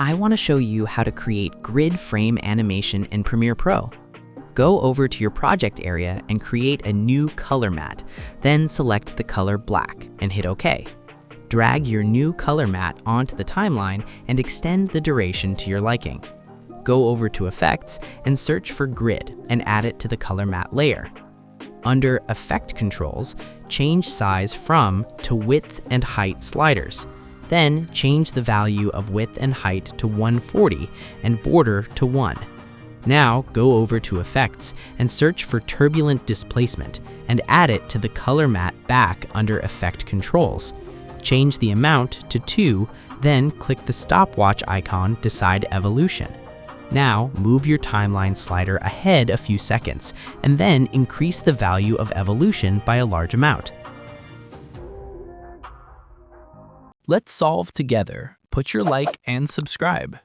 I want to show you how to create grid frame animation in Premiere Pro. Go over to your project area and create a new color matte, then select the color black and hit OK. Drag your new color matte onto the timeline and extend the duration to your liking. Go over to Effects and search for Grid and add it to the color matte layer. Under Effect Controls, change Size from to Width and Height sliders. Then change the value of width and height to 140 and border to 1. Now go over to Effects and search for Turbulent Displacement and add it to the color matte back under Effect Controls. Change the amount to 2, then click the stopwatch icon Decide Evolution. Now move your timeline slider ahead a few seconds and then increase the value of evolution by a large amount. Let's solve together. Put your like and subscribe.